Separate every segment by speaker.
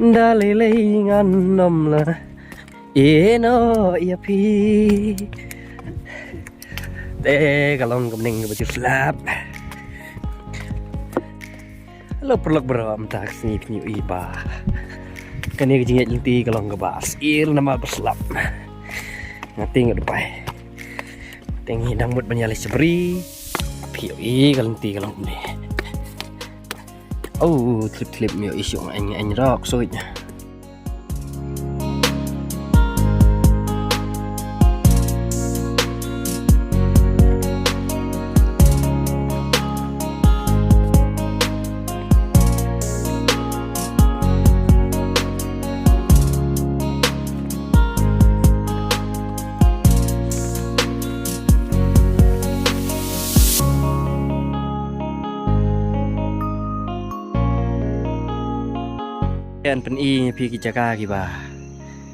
Speaker 1: dalilingan nom la ino ya pi kalong kemening baju slap lo perlu beram tak sini penyu iba kan ini jingit lenti kalong ngebas il nama berslap ngating depai tinggi dangmut menyalih seberi piu i kalenti kalong ni oh clip mio isu anh rock soitnya pen i pi kijaka kiba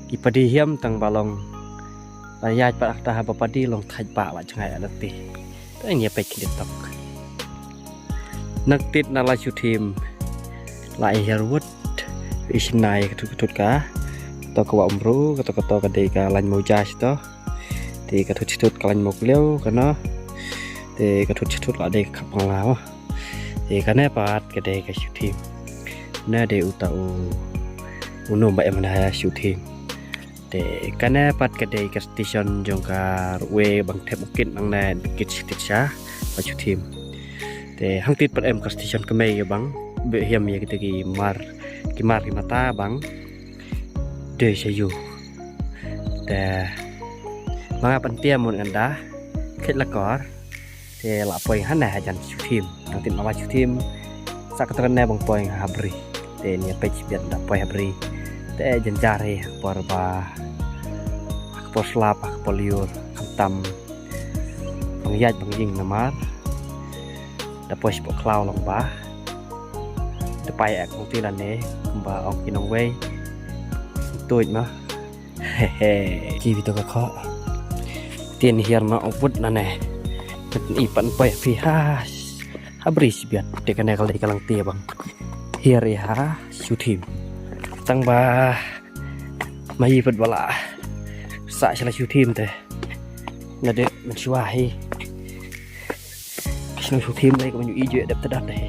Speaker 1: kipadi hiam tang balong layat pak ta ha padi long thaj pa wa changai alati ta ngia pe kidit tok nak tit na la chu thim lai herwood isnai ketut ka to ka wa umru ka to ka de ka lan mo jas to ti ka thut ka lan mok leu kana te ka thut la de ka pang lao te ka ne pat ka de ka chu thim na de utau uno ba emana shooting te kana pat kadai ka station jongka we bang thep bukit bang na bukit stisha pa shooting te hangtit pat em ka station ka mai bang be hiam ye kita ki mar ki mata bang de sayu te mga pantia mun anda khet la kor te la poi hana jan shooting hangtit ma shooting sakatran na bang poi habri te ni pe biat da poi habri te jenjare porba por slap por liur tam pengyat pengjing namar da pos po klau long ba da pai ak mungti lan ne ba ong kinong wei tuj ma he chi vito ka kho tien hier ma oput na ne i pan pai phi ha habris biat te kana kal kalang tie bang hier ya suthim tang ba mai pet bala sa sala chu thim te na de man chua hi sino chu thim dai ko nyu i je dap tadat dai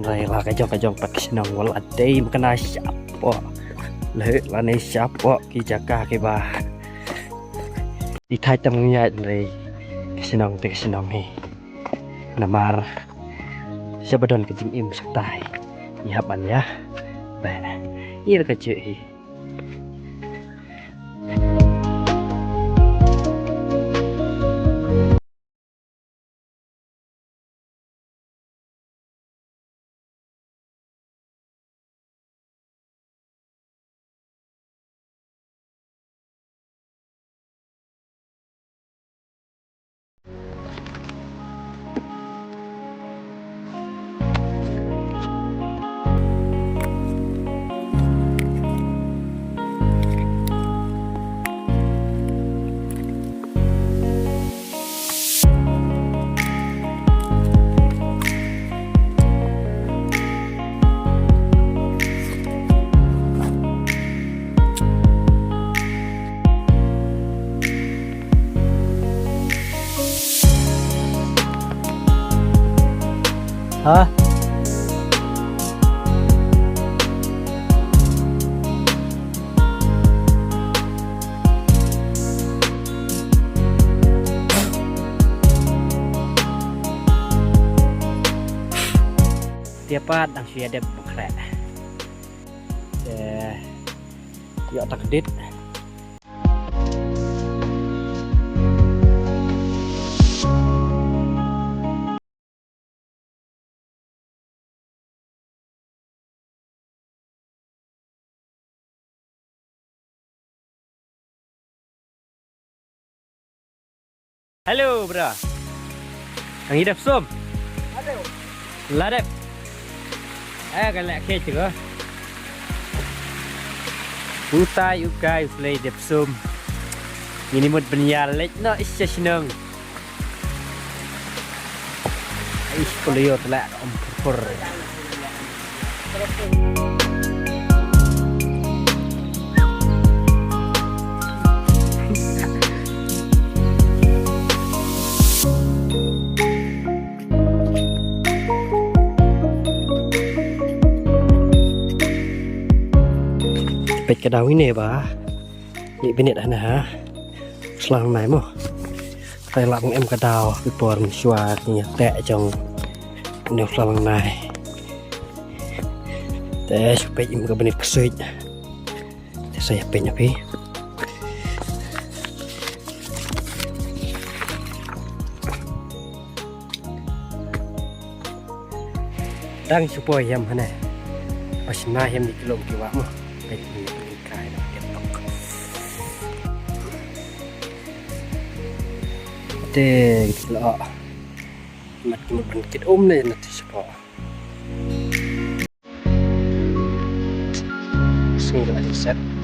Speaker 1: ngai la ka jong pat sino wal ate makana siapo le la ne siapo ki jaka ke ba di thai tam nya dai sino te sino hi namar sabadon ke jim im saktai ni haban ya ba iya kecil hả tiap đang suy đẹp khỏe dọ tắc đít halo bro ang hidup som ladep cái lẹ kê chưa utai ukai play dep som ini mod benyalek no isyasineng is kuliah telak om pur เป็ดกระดาวini baนี่เป็นเนี่ยนะฮะselang này mà tay lặng em cả đào cái bồn xòa thì tệ trong nếu selang này để supaya im ke benih kesuit saya pengen pi đang supaya yam hane pas na yam di kilom kiwa mah baik ini kai nak ketok deh gitu loh makin berkit nih nanti supaya Single set